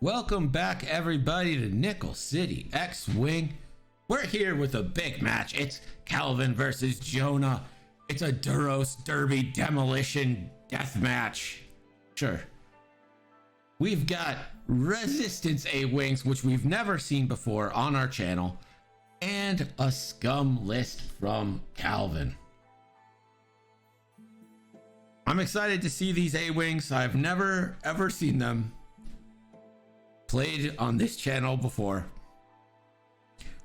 Welcome back, everybody, to Nickel City X-Wing. We're here with a big match. It's Kelvin versus Jonah. It's a Duros Derby demolition death match. Sure. We've got Resistance A-Wings, which we've never seen before on our channel, and a scum list from Kelvin. I'm excited to see these A-Wings. I've never ever seen them played on this channel before.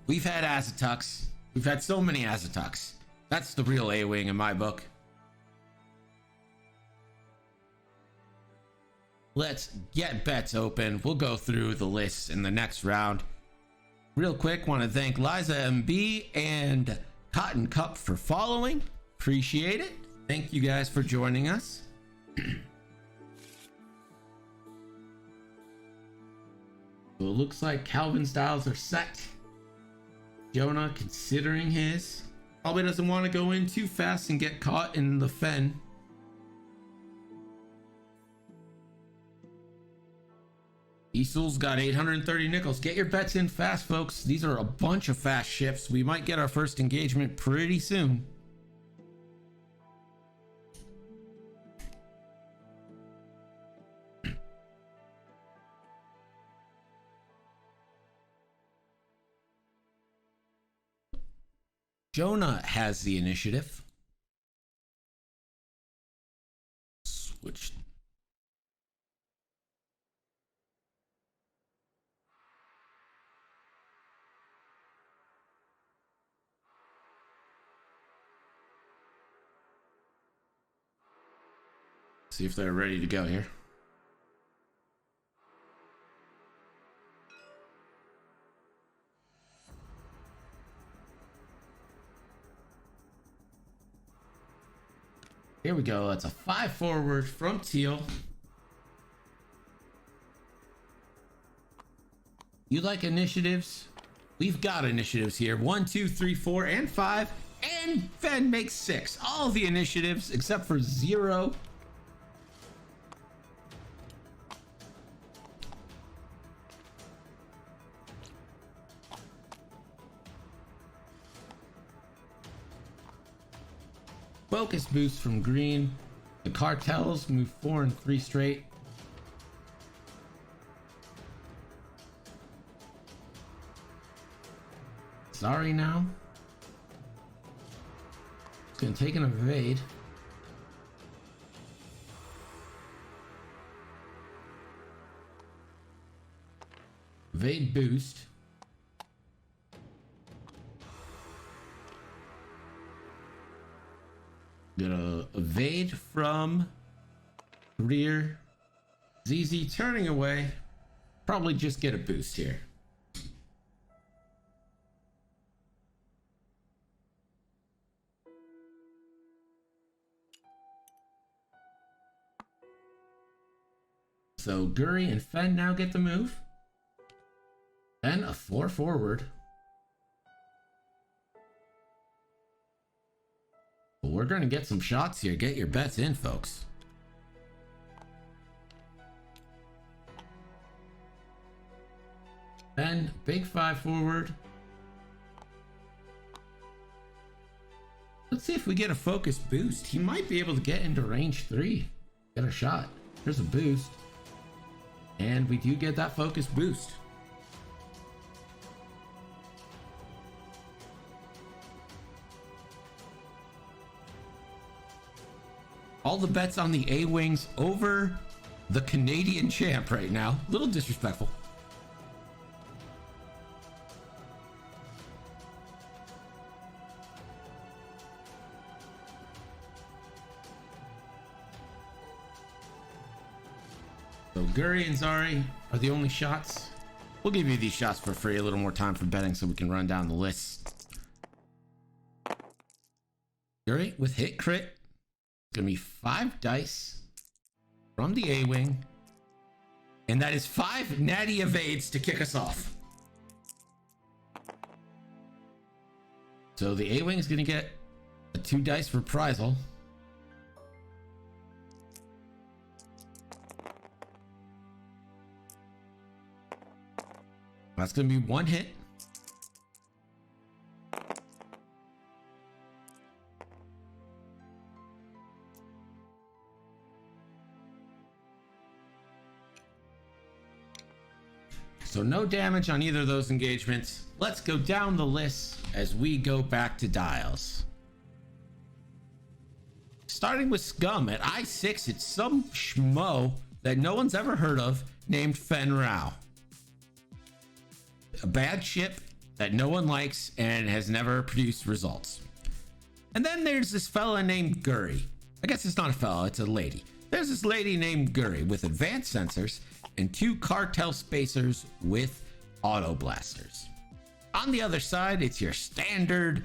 We've had Azatucks. We've had so many Azatucks. That's the real A-Wing in my book. Let's get bets open. We'll go through the lists in the next round. Real quick, want to thank Liza MB and Cotton Cup for following. Appreciate it. Thank you guys for joining us. So it looks like Kelvin's styles are set. Jonah considering his. Probably doesn't want to go in too fast and get caught in the fen. Diesel's got 830 nickels. Get your bets in fast, folks. These are a bunch of fast ships. We might get our first engagement pretty soon. Jonah has the initiative. Switch. See if they're ready to go here. Here we go. That's a 5 forward from Teal. You like initiatives? We've got initiatives here. 1, 2, 3, 4, and 5. And Fen makes 6. All the initiatives except for 0. Focus boost from green. The cartels move 4 and 3 straight. Sorry now. It's gonna take an evade. Evade boost. Gonna evade from rear. ZZ turning away. Probably just get a boost here. So Guri and Fen now get the move. Then a 4 forward. We're going to get some shots here. Get your bets in, folks. Then big 5 forward. Let's see if we get a focus boost. He might be able to get into range 3. Get a shot. Here's a boost. And we do get that focus boost. All the bets on the A-Wings over the Canadian champ right now. A little disrespectful. So Guri and Zari are the only shots. We'll give you these shots for free. A little more time for betting so we can run down the list. Guri with hit crit. It's gonna be 5 dice from the A-Wing. And that is 5 natty evades to kick us off. So the A-Wing is going to get a 2 dice reprisal. That's going to be 1 hit. So no damage on either of those engagements. Let's go down the list as we go back to dials. Starting with Scum at I6, it's some schmo that no one's ever heard of named Fen Rao. A bad ship that no one likes and has never produced results. And then there's this fella named Guri. I guess it's not a fella, it's a lady. There's this lady named Guri with advanced sensors and 2 cartel spacers with auto blasters. On the other side, it's your standard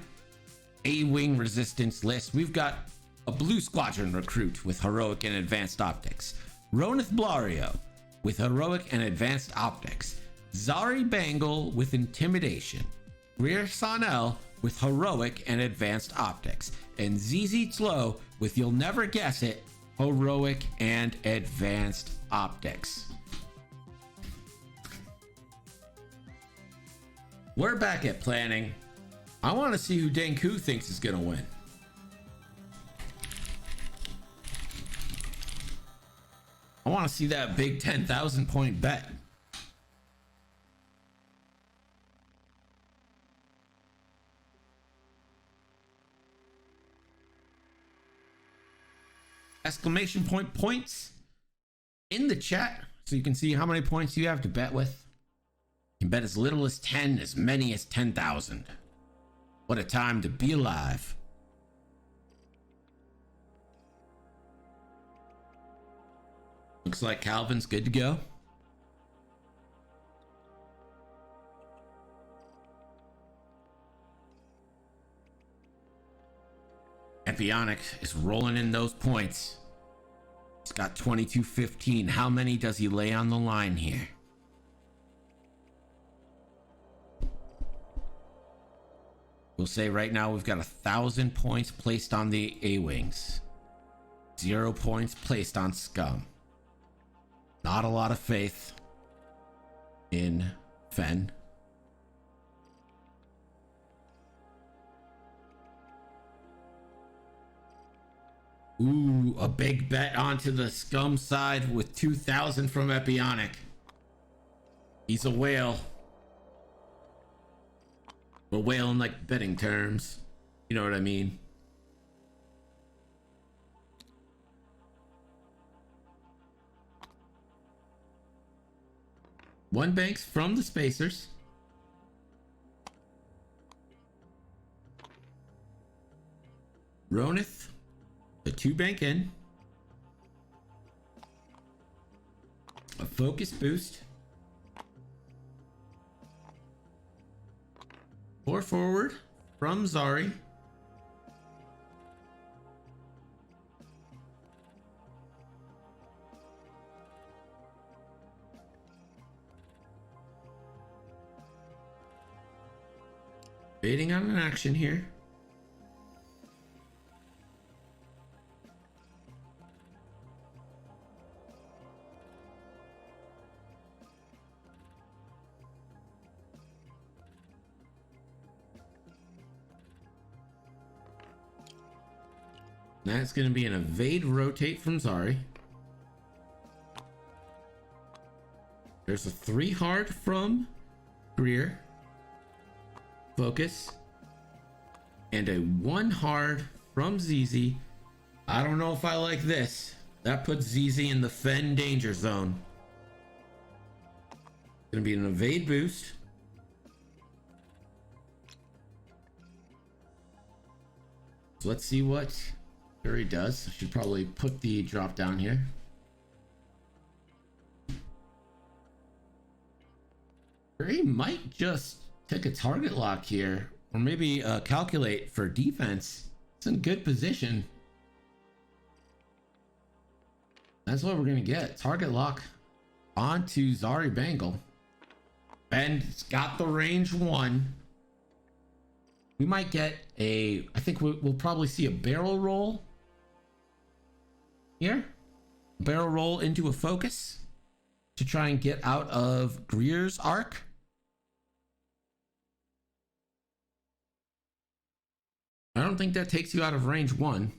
A-Wing resistance list. We've got a Blue Squadron recruit with heroic and advanced optics, Ronith Blario with heroic and advanced optics, Zari Bangle with intimidation, Rear Sanel with heroic and advanced optics, and ZZ Tlo with, you'll never guess it, heroic and advanced optics. We're back at planning. I want to see who Denku thinks is going to win. I want to see that big 10,000 point bet. Exclamation point points in the chat so you can see how many points you have to bet with. You can bet as little as 10, as many as 10,000. What a time to be alive. Looks like Kelvin's good to go. Epionic is rolling in those points. He's got 2215. How many does he lay on the line here? We'll say right now we've got 1,000 points placed on the A-Wings. 0 points placed on Scum. Not a lot of faith in Fen. Ooh, a big bet onto the Scum side with 2,000 from Epionic. He's a whale. We're whaling like betting terms. You know what I mean? One banks from the spacers. Ronith, a 2 bank in. A focus boost. 4 forward from Zari. Baiting on an action here. That's going to be an evade rotate from Zari. There's a 3 hard from Greer. Focus. And a 1 hard from ZZ. I don't know if I like this. That puts ZZ in the Fen danger zone. Gonna be an evade boost. So let's see what Fury does. I should probably put the drop down here. Fury might just take a target lock here, or maybe calculate for defense. It's in good position. That's what we're gonna get. Target lock On to Zari Bangle. Ben's got the range 1. We might get a... I think we'll probably see a barrel roll here. Barrel roll into a focus to try and get out of Greer's arc. I don't think that takes you out of range 1.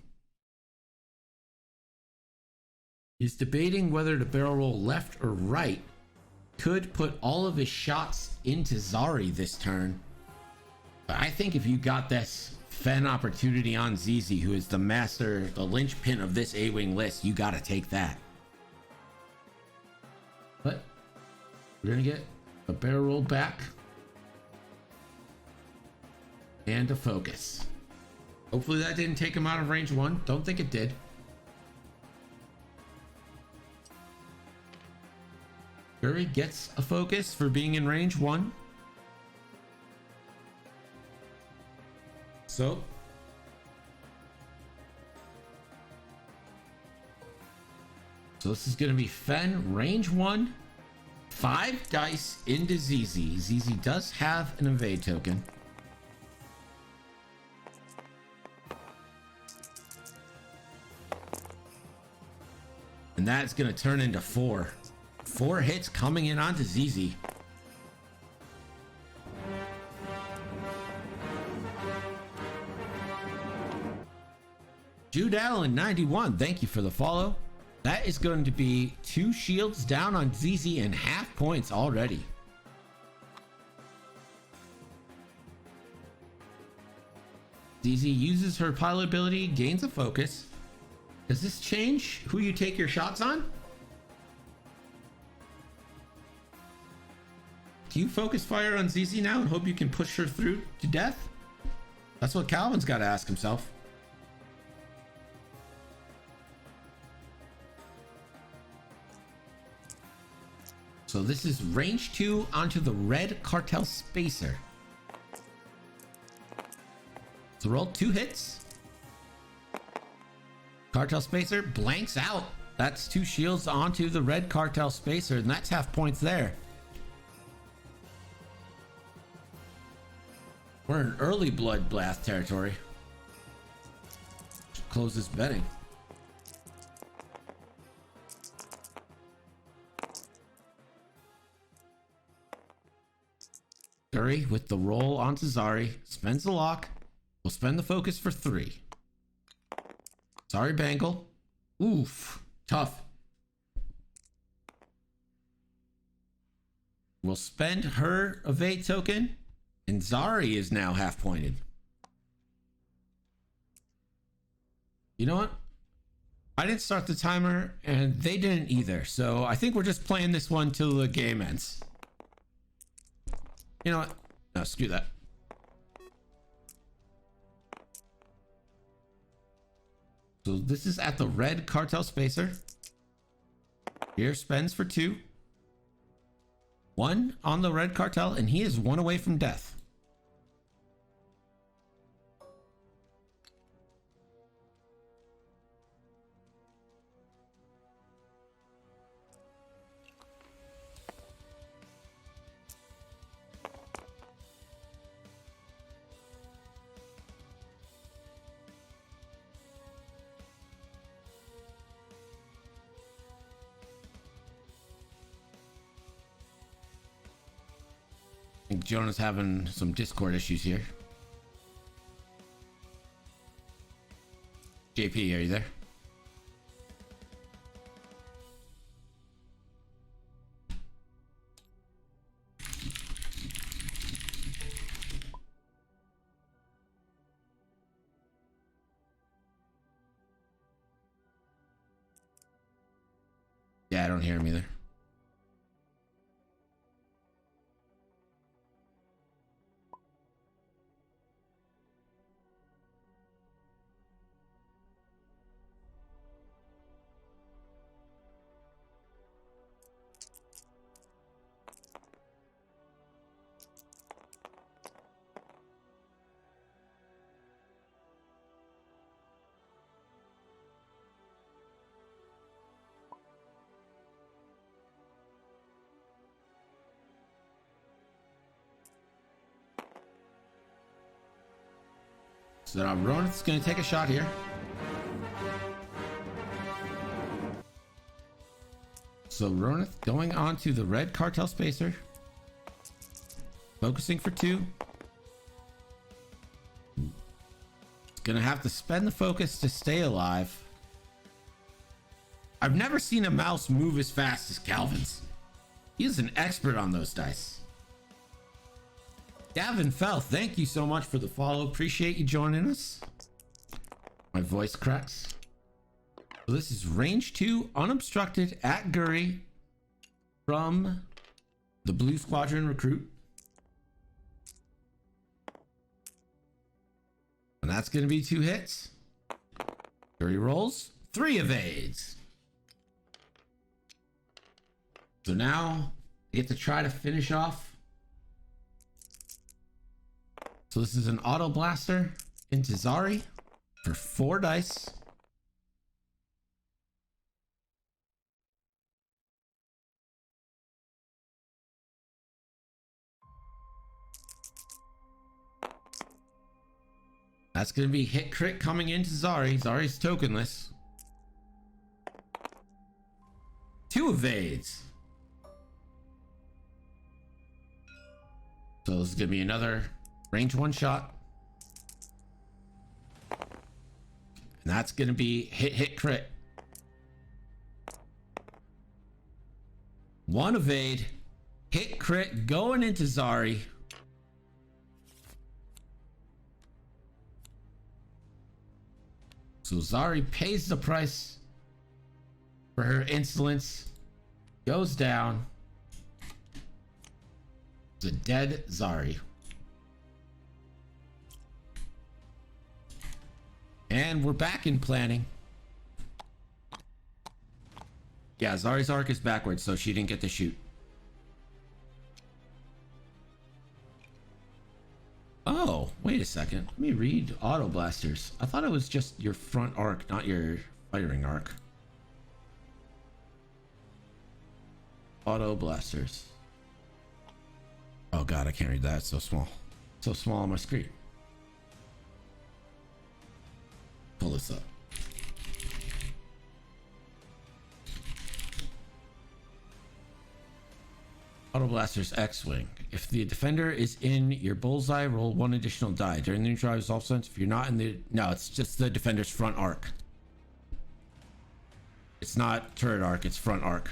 He's debating whether to barrel roll left or right. Could put all of his shots into Zari this turn. But I think if you got this Fen opportunity on ZZ, who is the master, the linchpin of this A-Wing list, you gotta take that. But we're gonna get a barrel roll back and a focus. Hopefully that didn't take him out of range 1. Don't think it did. Curry gets a focus for being in range 1. So this is going to be Fen, range 1, 5 dice into ZZ. ZZ does have an evade token. And that's going to turn into 4. 4 hits coming in onto ZZ. Jude Allen 91, thank you for the follow. That is going to be 2 shields down on ZZ and half points already. ZZ uses her pilot ability, gains a focus. Does this change who you take your shots on? Do you focus fire on ZZ now and hope you can push her through to death? That's what Kelvin's got to ask himself. So this is range 2 onto the red cartel spacer. So roll 2 hits. Cartel spacer blanks out. That's 2 shields onto the red cartel spacer, and that's half points there. We're in early bloodbath territory. Close this betting. Curry with the roll onto Zari. Spends the lock. We'll spend the focus for 3. Zari Bangle. Oof. Tough. We'll spend her evade token. And Zari is now half pointed. You know what? I didn't start the timer and they didn't either. So I think we're just playing this one till the game ends. You know what? No, screw that. So this is at the red cartel spacer. Here spends for 2. 1 on the red cartel, and he is 1 away from death. I think Jonah's having some Discord issues here. JP, are you there? Yeah, I don't hear him either. So now Ronith's going to take a shot here. So Ronith going on to the red cartel spacer. Focusing for 2. Gonna have to spend the focus to stay alive. I've never seen a mouse move as fast as Kelvin's. He is an expert on those dice. Gavin Fell, thank you so much for the follow. Appreciate you joining us. My voice cracks. So this is range 2, unobstructed at Guri from the Blue Squadron recruit. And that's going to be 2 hits. Guri rolls, 3 evades. So now you get to try to finish off. So this is an auto blaster into Zari for 4 dice. That's going to be hit crit coming into Zari. Zari's tokenless. 2 evades. So this is going to be another range 1 shot. And that's going to be hit crit. 1 evade. Hit crit going into Zari. So Zari pays the price for her insolence. Goes down. It's a dead Zari. And we're back in planning. Yeah, Zari's arc is backwards, so she didn't get to shoot. Oh, wait a second. Let me read auto blasters. I thought it was just your front arc, not your firing arc. Auto blasters. Oh god, I can't read that. It's so small. So small on my screen. Pull this up. Auto blasters X-Wing. If the defender is in your bullseye, roll 1 additional die. During the neutral resolve sense, if you're not in the... No, it's just the defender's front arc. It's not turret arc, it's front arc.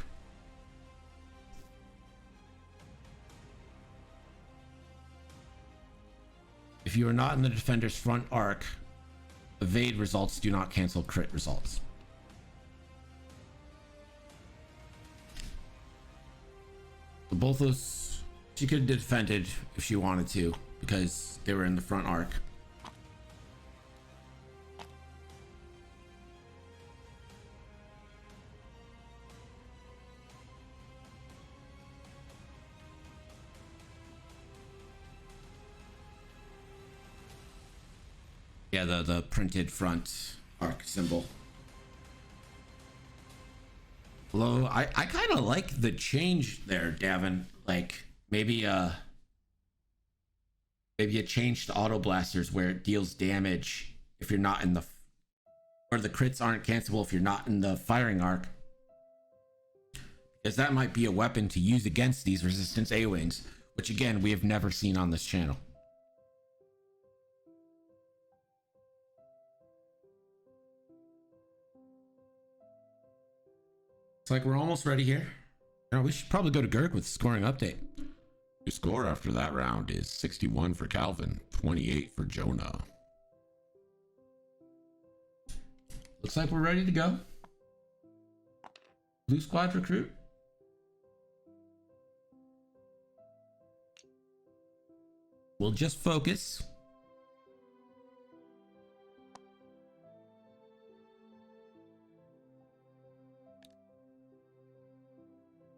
If you are not in the defender's front arc, evade results do not cancel crit results. So both those, she could have defended if she wanted to, because they were in the front arc. Yeah, the printed front arc symbol. Hello, I kind of like the change there, Davin. Like maybe a change to auto blasters where it deals damage if you're not in the, or the crits aren't cancelable if you're not in the firing arc, because that might be a weapon to use against these resistance A-wings, which again we have never seen on this channel. It's like we're almost ready here. You know, we should probably go to Gurk with the scoring update. Your score after that round is 61 for Kelvin, 28 for Jonah. Looks like we're ready to go. Blue squad recruit. We'll just focus.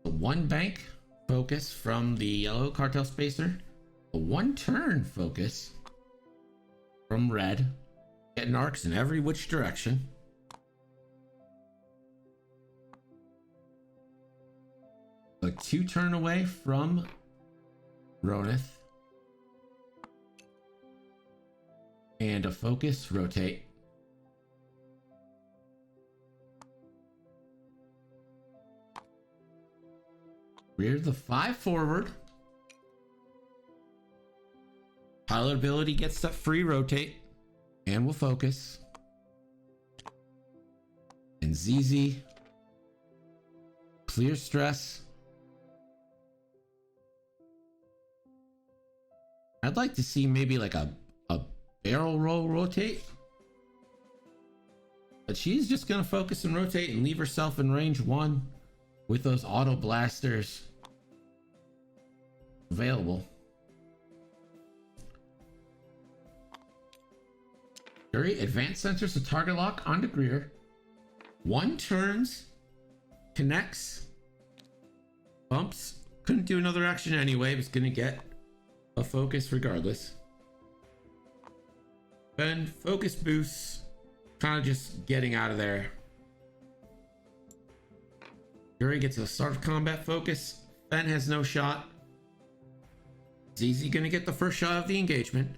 A 1 bank focus from the yellow cartel spacer. A 1 turn focus from red. Getting arcs in every which direction. A 2 turn away from Ronith. and a focus, rotate. Rear the 5 forward. Pilot ability gets that free rotate, and we'll focus. And ZZ, clear stress. I'd like to see maybe like a barrel roll rotate. But she's just going to focus and rotate and leave herself in range 1 with those auto blasters available. Very advanced sensors to target lock onto Greer. 1 turns, connects, bumps. Couldn't do another action anyway. Was gonna get a focus regardless. Then focus boosts, kind of just getting out of there. Yuri gets a start of combat focus. Ben has no shot. ZZ gonna get the first shot of the engagement.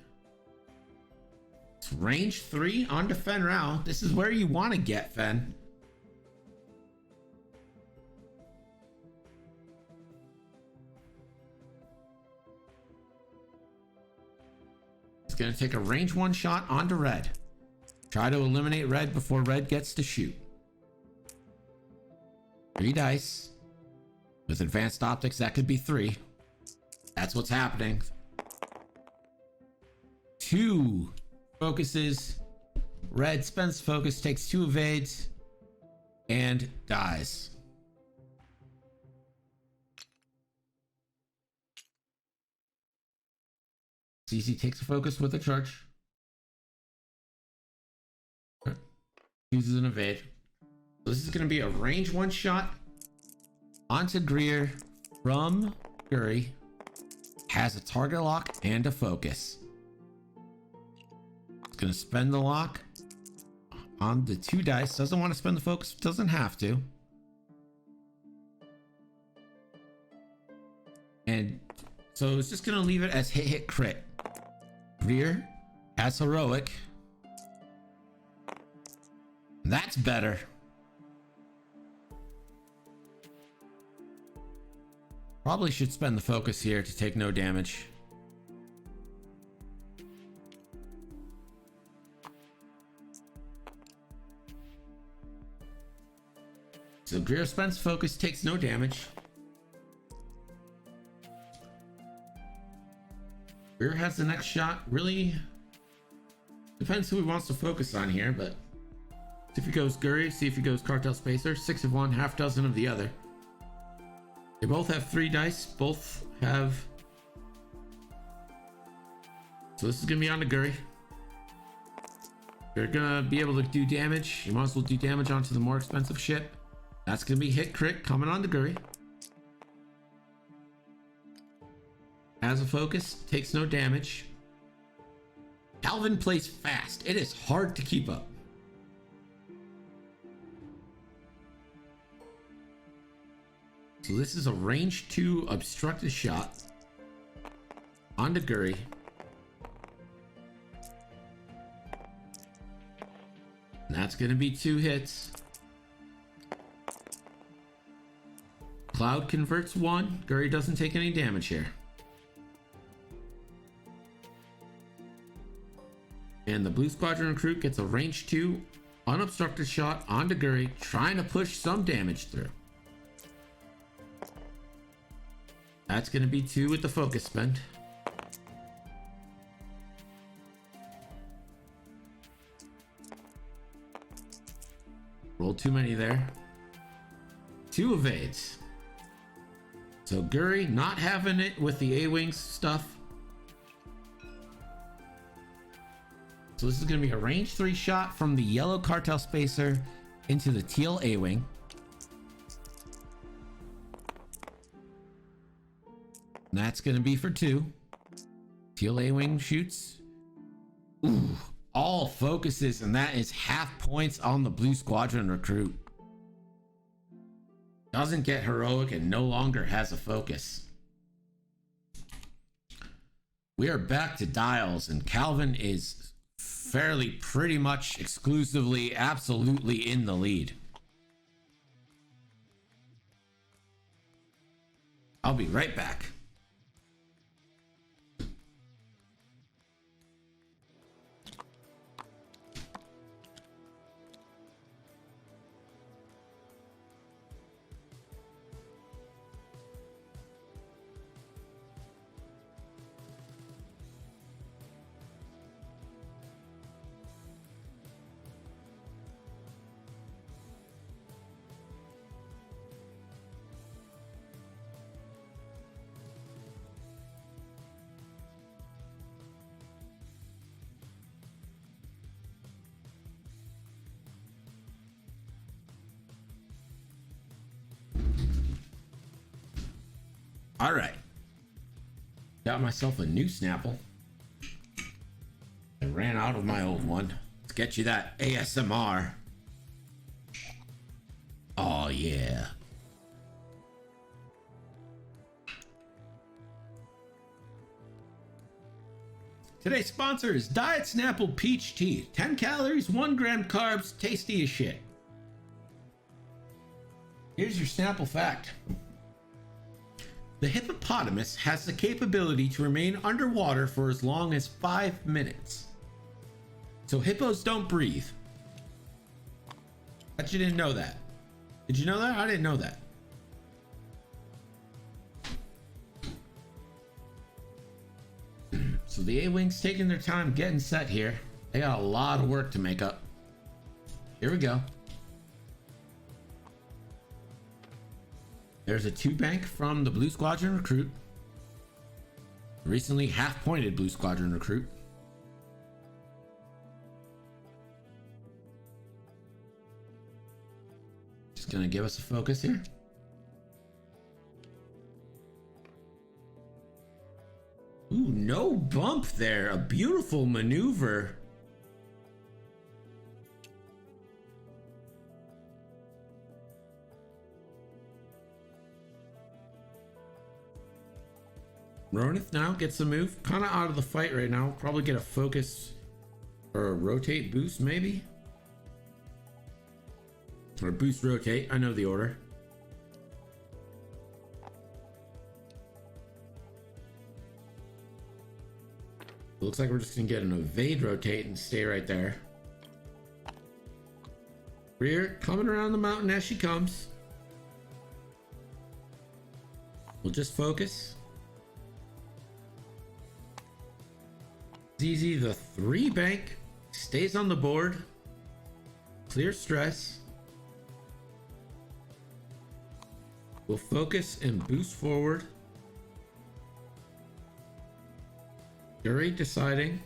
It's range 3 onto Fen Rao. This is where you want to get Fen. It's gonna take a range 1 shot onto Red. Try to eliminate Red before Red gets to shoot. 3 dice. With advanced optics, that could be 3. That's what's happening. 2 focuses. Red spends focus, takes 2 evades, and dies. CC takes a focus with a charge. Uses an evade. So this is going to be a range 1 shot onto Greer from Guri. Has a target lock and a focus. It's going to spend the lock on the 2 dice. Doesn't want to spend the focus. Doesn't have to. And so it's just going to leave it as hit crit. Greer has heroic. That's better. Probably should spend the focus here to take no damage. So Greer spends focus, takes no damage. Greer has the next shot. Really depends who he wants to focus on here, but see if he goes Guri, see if he goes Cartel Spacer. 6 of one, half dozen of the other. They both have 3 dice. Both have. So this is gonna be on to Guri. You're gonna be able to do damage. You might as well do damage onto the more expensive ship. That's gonna be hit crit coming on to Guri. Has a focus, takes no damage. Kelvin plays fast. It is hard to keep up. So this is a range 2 obstructed shot onto Guri. And that's going to be 2 hits. Cloud converts 1. Guri doesn't take any damage here. And the Blue Squadron recruit gets a range 2 unobstructed shot onto Guri, trying to push some damage through. That's going to be 2 with the focus spend. Roll too many there. 2 evades. So Guri not having it with the A-Wings stuff. So this is going to be a range 3 shot from the yellow Cartel Spacer into the teal A-Wing. And that's going to be for 2. Teal A-Wing shoots. Ooh, all focuses, and that is half points on the Blue Squadron recruit. Doesn't get heroic and no longer has a focus. We are back to dials, and Kelvin is fairly pretty much exclusively, absolutely in the lead. I'll be right back. All right. Got myself a new Snapple. I ran out of my old one. Let's get you that ASMR. Oh, yeah. Today's sponsor is Diet Snapple Peach Tea. 10 calories, 1 gram carbs, tasty as shit. Here's your Snapple fact. The hippopotamus has the capability to remain underwater for as long as 5 minutes. So hippos don't breathe. Bet you didn't know that. Did you know that? I didn't know that. So the A-Wing's taking their time getting set here. They got a lot of work to make up. Here we go. There's a 2-bank from the Blue Squadron recruit. Recently half-pointed Blue Squadron recruit. Just gonna give us a focus here. Ooh, no bump there. A beautiful maneuver. Ronith now gets a move. Kind of out of the fight right now. Probably get a focus or a rotate boost maybe. Or boost rotate. I know the order. Looks like we're just gonna get an evade rotate and stay right there. Rear coming around the mountain as she comes. We'll just focus. ZZ, the 3-bank, stays on the board. Clear stress. We'll focus and boost forward. Guri deciding.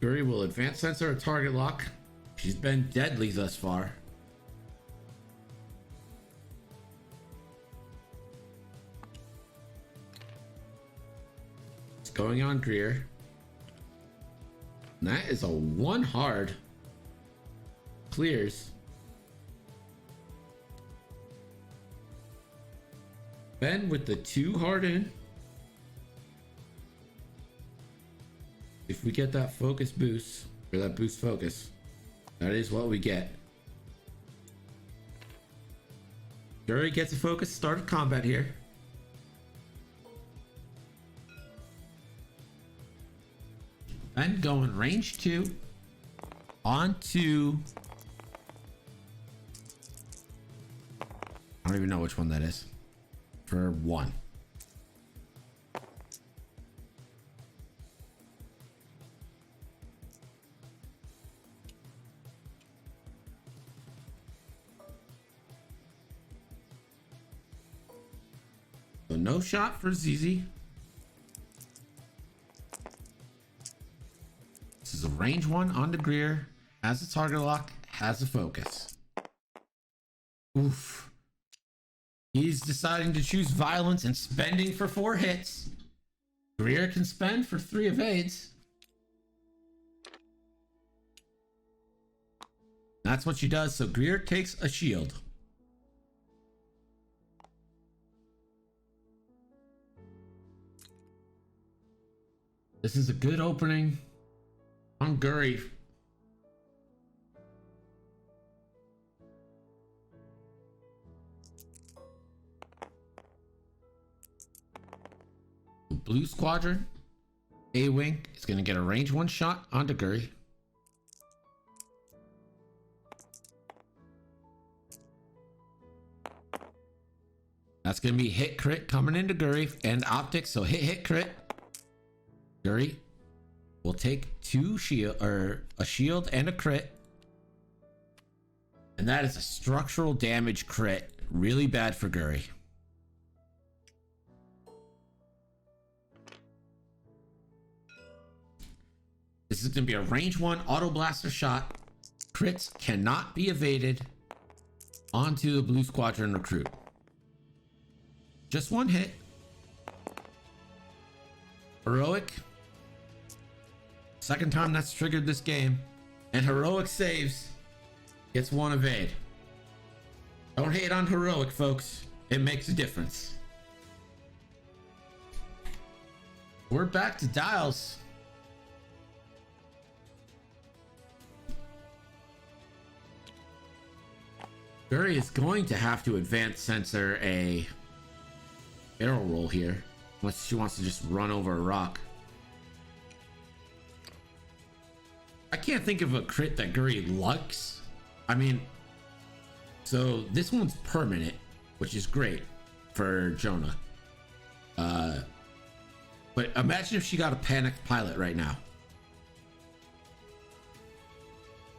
Guri will advance sensor a target lock. She's been deadly thus far. It's going on Greer. And that is a 1 hard. Clears. Ben with the 2 hard in. If we get that focus boost, or that boost focus, that is what we get. Guri gets a focus, start of combat here. Ben going range 2 on to, I don't even know which one that is, for 1. So no shot for ZZ. This is a range 1 on the Greer. Has a target lock, has a focus. Oof. He's deciding to choose violence and spending for 4 hits. Greer can spend for 3 evades. That's what she does. So Greer takes a shield. This is a good opening on Guri. Blue Squadron, A-Wing is going to get a range 1 shot onto Guri. That's going to be hit crit coming into Guri and optics, so hit crit. Guri will take 2 shield, or a shield and a crit. And that is a structural damage crit. Really bad for Guri. This is going to be a range 1 auto blaster shot. Crits cannot be evaded onto the Blue Squadron recruit. Just 1 hit. Heroic. Second time that's triggered this game. And Heroic saves. Gets 1 evade. Don't hate on Heroic, folks. It makes a difference. We're back to dials. Guri is going to have to advance censor a barrel roll here, unless she wants to just run over a rock. I can't think of a crit that Guri likes. I mean, so this one's permanent, which is great for Jonah. But imagine if she got a panicked pilot right now.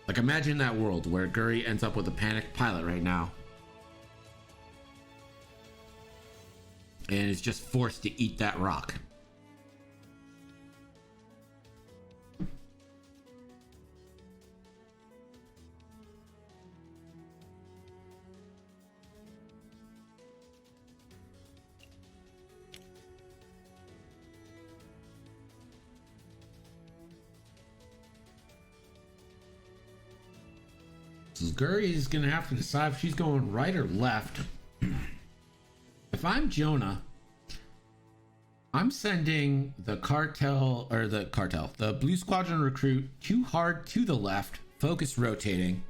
Like, imagine that world where Guri ends up with a panicked pilot right now. And is just forced to eat that rock. So Guri is going to have to decide if she's going right or left. If I'm Jonah, I'm sending the the Blue Squadron recruit too hard to the left, focus rotating,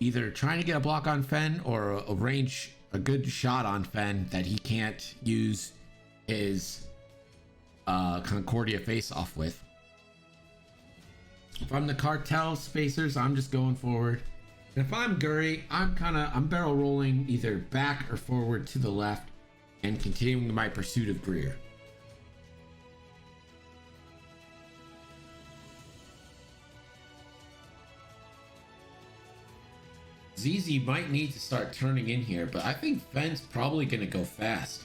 either trying to get a block on Fen or arrange a good shot on Fen that he can't use his Concordia face off with. If I'm the cartel spacers, I'm just going forward. And if I'm Guri, I'm barrel rolling either back or forward to the left and continuing my pursuit of Greer. ZZ might need to start turning in here, but I think Fen's probably going to go fast.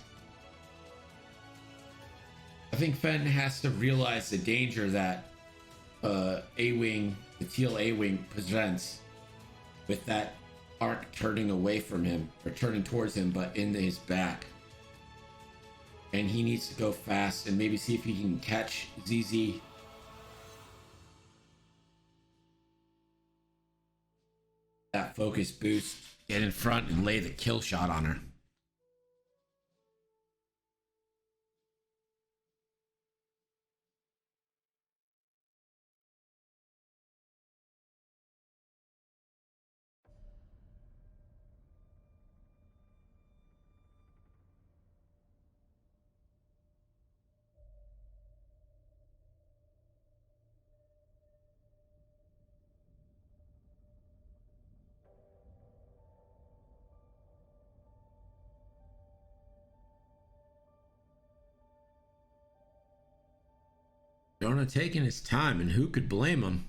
I think Fen has to realize the danger that A-Wing, the teal A-Wing presents with that arc turning away from him, or turning towards him, but into his back. And he needs to go fast and maybe see if he can catch ZZ. That focus boost, get in front and lay the kill shot on her. Jonah taking his time, and who could blame him?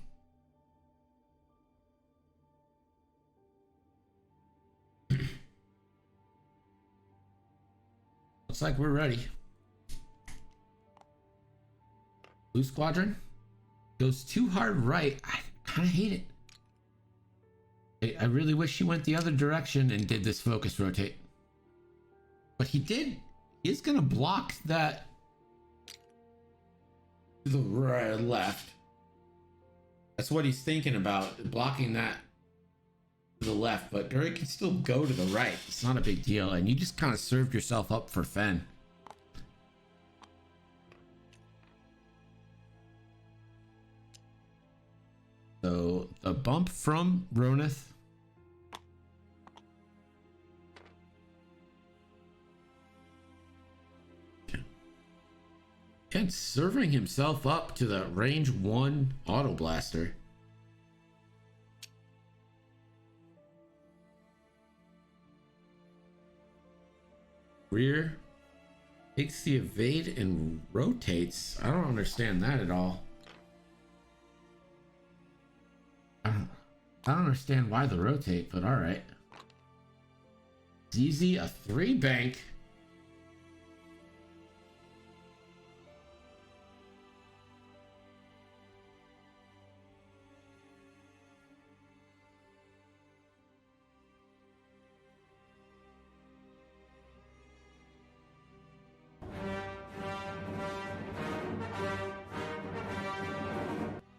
Looks like we're ready. Blue Squadron goes too hard right. I kind of hate it. I really wish he went the other direction and did this focus rotate. But he did. He's going to block that to the right, left. That's what he's thinking about, blocking that to the left. But Guri can still go to the right. It's not a big deal. And you just kind of served yourself up for Fen. So a bump from Ronith. And serving himself up to the range 1 auto blaster. Rear takes the evade and rotates. I don't understand that at all. I don't understand why the rotate, but all right. ZZ a 3 bank.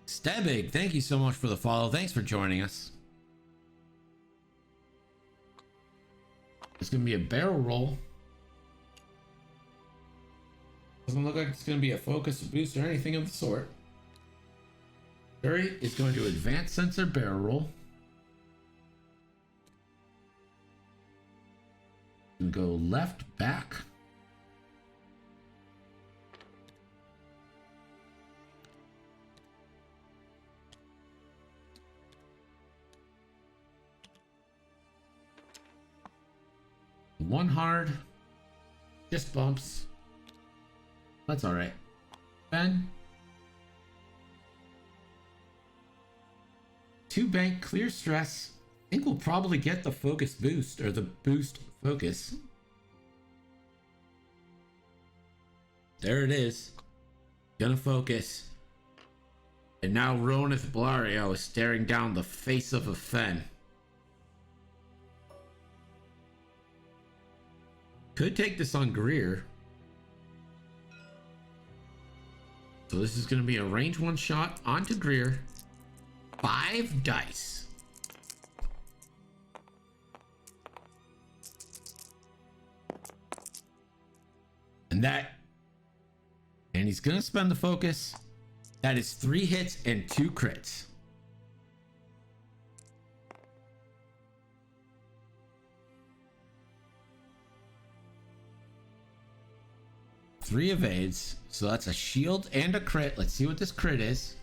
Stebig, thank you so much for the follow. Thanks for joining us. It's going to be a barrel roll. Doesn't look like it's going to be a focus, a boost, or anything of the sort. Curry is going to advance sensor barrel roll. And go left back. One hard, just bumps. That's all right. Ben, 2 bank, clear stress. I think we'll probably get the focus boost or the boost focus. There it is. Gonna focus. And now Ronith Blario is staring down the face of a Fen. Could take this on Greer. So this is going to be a range 1 shot onto Greer. 5 dice. And he's going to spend the focus. That is 3 hits and 2 crits. Three evades, so that's a shield and a crit. Let's see what this crit is.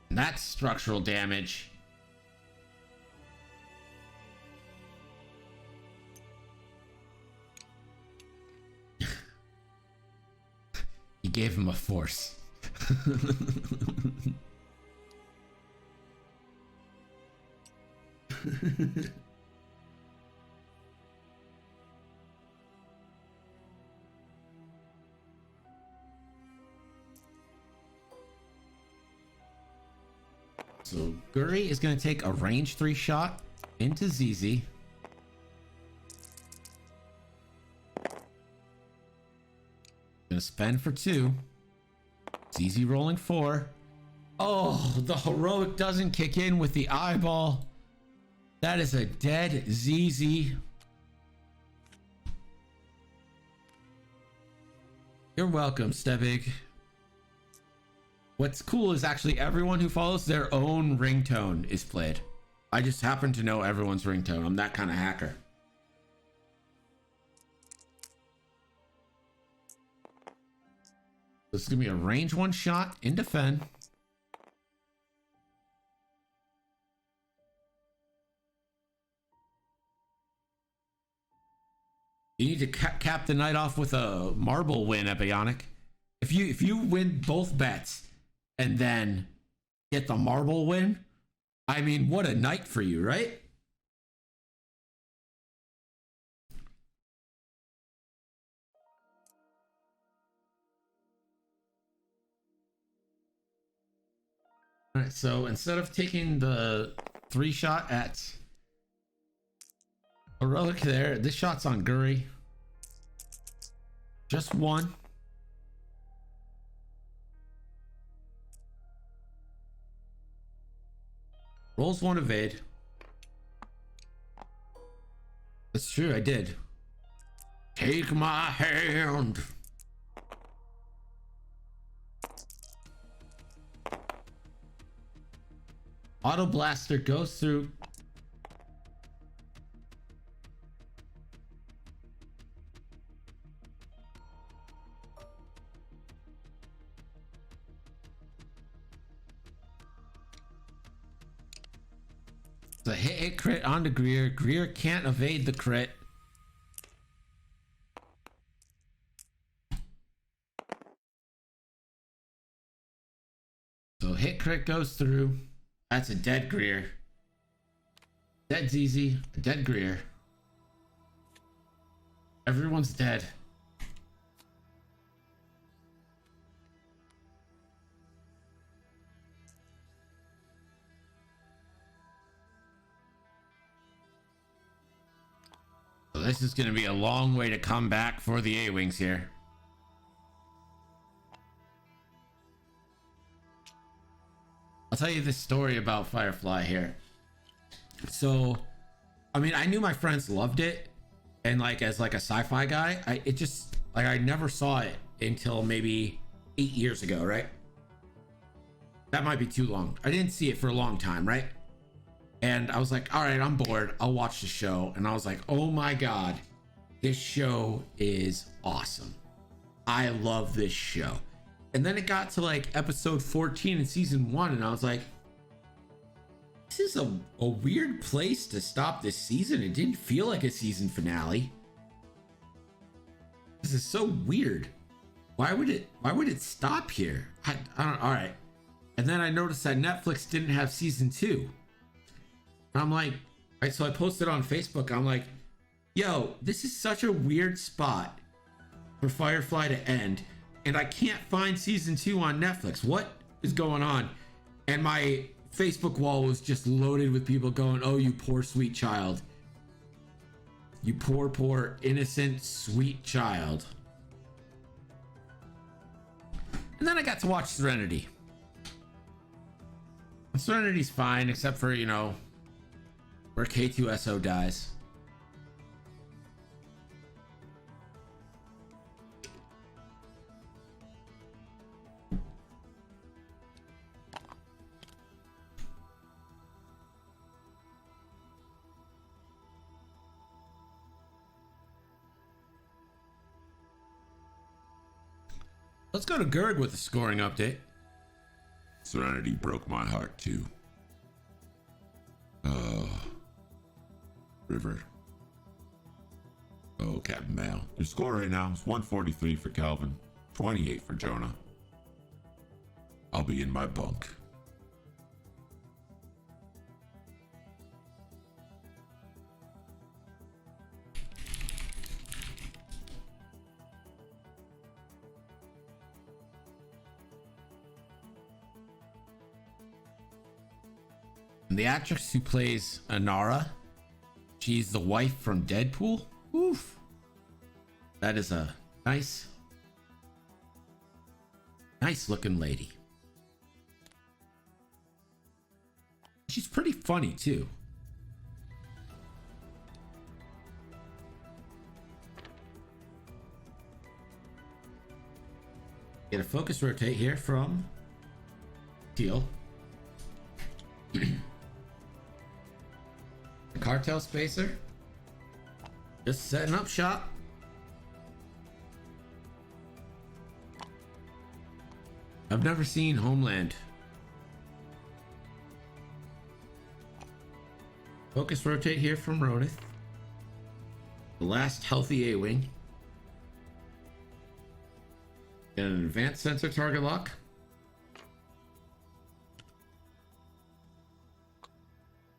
And that's structural damage. He gave him a force. So Guri is going to take a range 3 shot into ZZ. Gonna spend for 2. ZZ rolling 4. Oh, the heroic doesn't kick in with the eyeball. That is a dead ZZ. You're welcome, Stebig. What's cool is actually everyone who follows their own ringtone is played. I just happen to know everyone's ringtone. I'm that kind of hacker. This is gonna be a range 1 shot into Fen. You need to cap the night off with a marble win, Epionic. If you win both bets and then get the marble win, I mean, what a night for you, right? All right, so instead of taking the 3 shot at heroic there, this shot's on Guri. Just 1. Rolls 1 evade. That's true, I did. Take my hand. Auto blaster goes through. The hit crit onto Greer. Greer can't evade the crit. So hit crit goes through. That's a dead Greer. Dead ZZ. A dead Greer. Everyone's dead. So this is going to be a long way to come back for the A-Wings here. I'll tell you this story about Firefly here. So, I mean, I knew my friends loved it, and like as like a sci-fi guy, I never saw it until maybe 8 years ago, right? That might be too long. I didn't see it for a long time, right? And I was like, all right, I'm bored. I'll watch the show. And I was like, oh my God, this show is awesome. I love this show. And then it got to like episode 14 in season 1. And I was like, this is a weird place to stop this season. It didn't feel like a season finale. This is so weird. Why would it stop here? I don't, all right. And then I noticed that Netflix didn't have season 2. And I'm like, right, so I posted on Facebook. I'm like, yo, this is such a weird spot for Firefly to end. And I can't find season 2 on Netflix. What is going on? And my Facebook wall was just loaded with people going, oh, you poor sweet child. You poor, innocent, sweet child. And then I got to watch Serenity. Serenity's fine, except for, you know, where K2SO dies. Let's go to Gerg with the scoring update. Serenity broke my heart too. River. Oh, Captain Mail. Your score right now is 143 for Kelvin, 28 for Jonah. I'll be in my bunk. And the actress who plays Anara, she's the wife from Deadpool. Oof. That is a nice looking lady. She's pretty funny too. Get a focus rotate here from Teal. Cartel spacer. Just setting up shop. I've never seen Homeland. Focus rotate here from Ronith. The last healthy A-Wing. Get an advanced sensor target lock.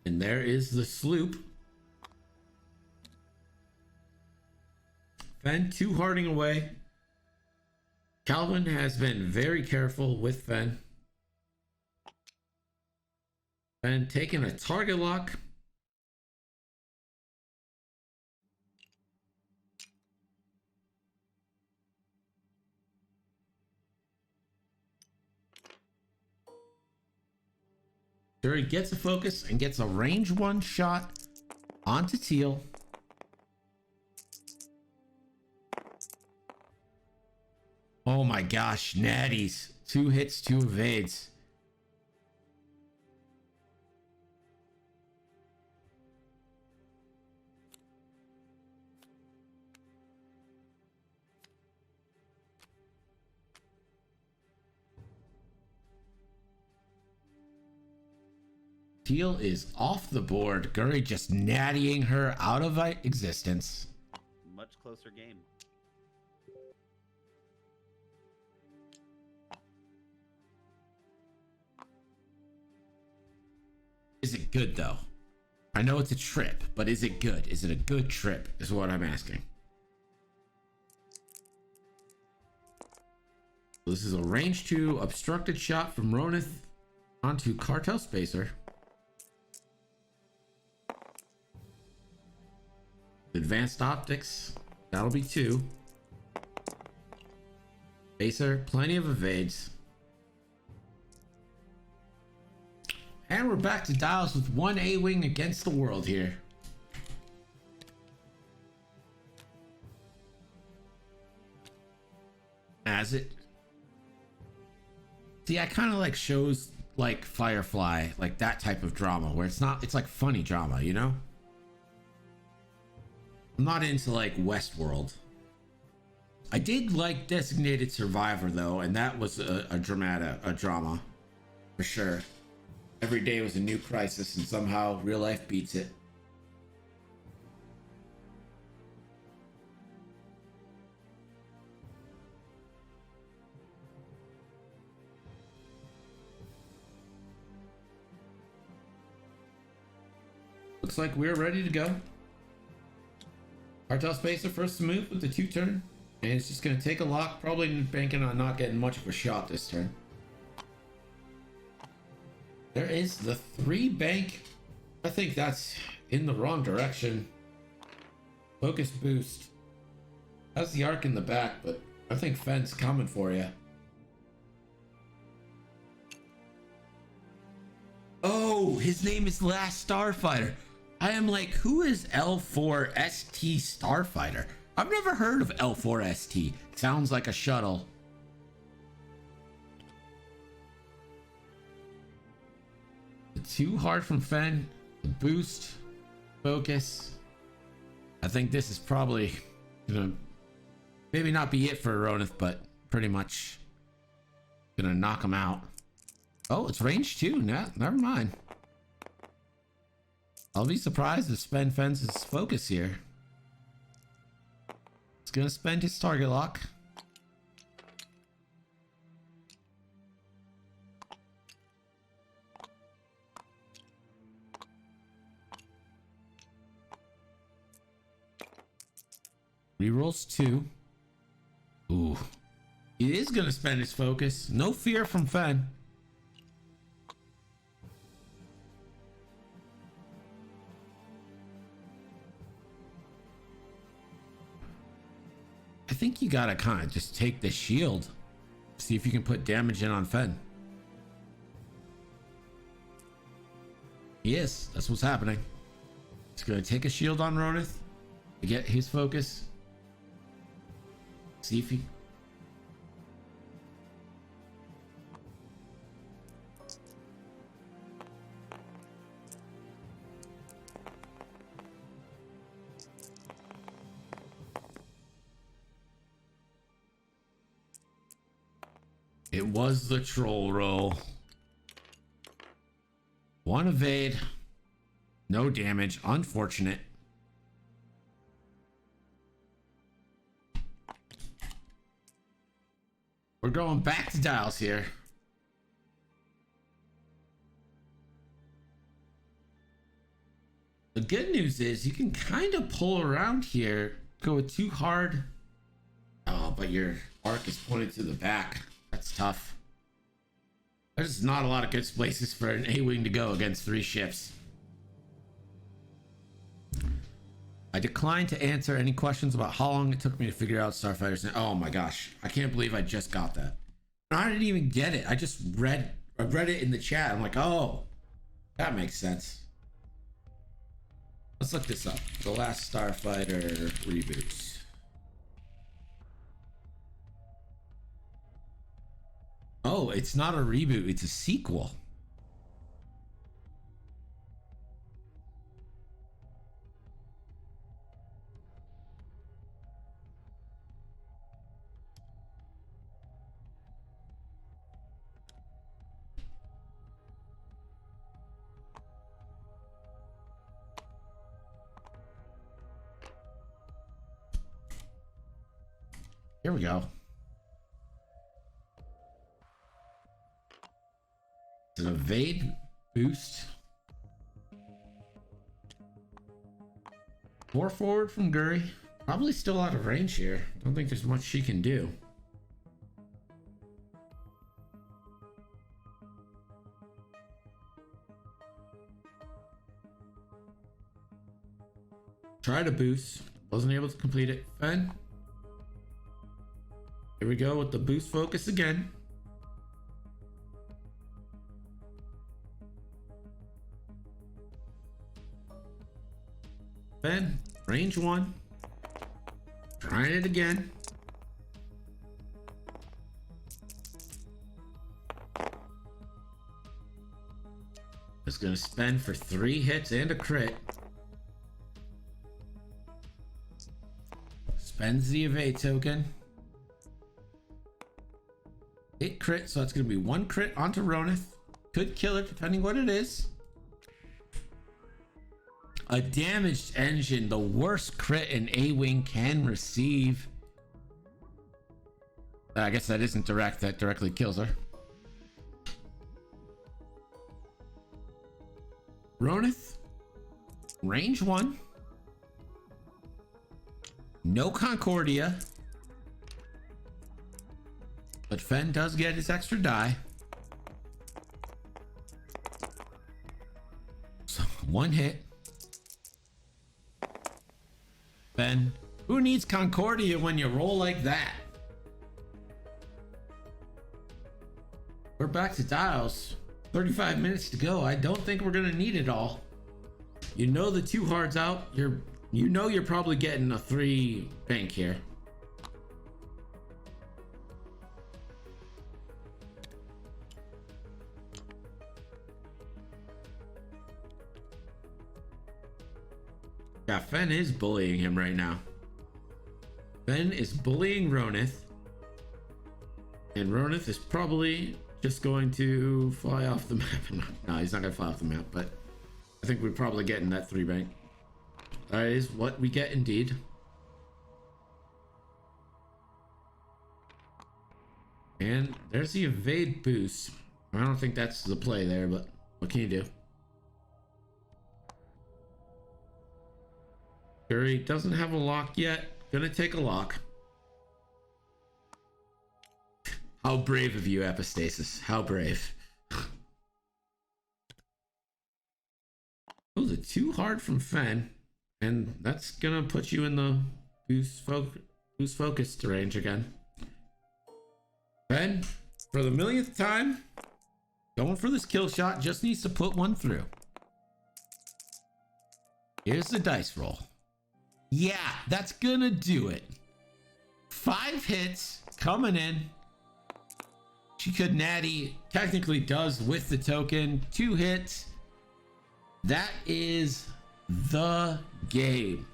And there is the sloop. Fen two-hearting away. Kelvin has been very careful with Fen. Fen taking a target lock. Sure, he gets a focus and gets a range 1 shot onto Teal. Oh my gosh, natties. 2 hits, 2 evades. Teal is off the board. Guri just nattying her out of existence. Much closer game. Is it good though? I know it's a trip, but is it good? Is it a good trip? Is what I'm asking. This is a range 2 obstructed shot from Ronith onto Cartel Spacer. Advanced optics. That'll be 2. Spacer, plenty of evades. And we're back to dials with 1 A-Wing against the world here. As it... See, I kind of like shows like Firefly, like that type of drama where it's like funny drama, you know? I'm not into like Westworld. I did like Designated Survivor though, and that was a drama for sure. Every day was a new crisis, and somehow real life beats it. Looks like we're ready to go. Cartel Spacer first to move with the 2 turn, and it's just going to take a lock, probably banking on not getting much of a shot this turn. There is the 3 bank. I think that's in the wrong direction. Focus boost. Has the arc in the back, but I think Fenn's coming for you. Oh, his name is Last Starfighter. I am like, who is L4ST Starfighter? I've never heard of L4ST. Sounds like a shuttle. Too hard from Fenn. The boost. Focus. I think this is probably gonna maybe not be it for Ronith, but pretty much gonna knock him out. Oh, it's range 2. No, never mind. I'll be surprised if Sven fends his focus here. He's gonna spend his target lock. Rerolls 2. Ooh. He is gonna spend his focus. No fear from Fen. I think you gotta kind of just take the shield. See if you can put damage in on Fen. Yes, that's what's happening. He's gonna take a shield on Ronith to get his focus. See if he... It was the troll roll. 1 evade. No damage. Unfortunate. We're going back to dials here. The good news is you can kind of pull around here. Go too hard. Oh, but your arc is pointed to the back. That's tough. There's not a lot of good places for an A-Wing to go against 3 ships. I declined to answer any questions about how long it took me to figure out Starfighters. Oh my gosh. I can't believe I just got that. I didn't even get it. I read it in the chat. I'm like, oh, that makes sense. Let's look this up. The Last Starfighter reboots. Oh, it's not a reboot. It's a sequel. Here we go. It's an evade boost. 4 forward from Guri. Probably still out of range here. Don't think there's much she can do. Try to boost. Wasn't able to complete it. Fen. Here we go with the boost focus again. Fen. Range 1. Trying it again. Just gonna spend for 3 hits and a crit. Spends the evade token. 8 crit, so it's gonna be 1 crit onto Ronith. Could kill it depending what it is. A damaged engine, the worst crit an A-Wing can receive. I guess that isn't direct, that directly kills her. Ronith, range 1. No Concordia. But Fen does get his extra die. So 1 hit. Fen, who needs Concordia when you roll like that? We're back to dials. 35 minutes to go. I don't think we're gonna need it all. You know the 2 hards out. You know you're probably getting a 3 bank here. Yeah, Fen is bullying him right now. Fen is bullying Ronith. And Ronith is probably just going to fly off the map. No, he's not going to fly off the map, but I think we're probably getting that 3 bank. That is what we get indeed. And there's the evade boost. I don't think that's the play there, but what can you do? Guri doesn't have a lock yet. Gonna take a lock. How brave of you, Epistasis. How brave. Oh, the 2 hard from Fen. And that's gonna put you in the boost focused range again. Fen, for the 1,000,000th time, going for this kill shot, just needs to put 1 through. Here's the dice roll. Yeah, that's gonna do it. 5 hits coming in. She could natty, technically does with the token. 2 hits. That is the game.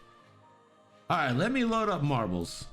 All right, let me load up marbles.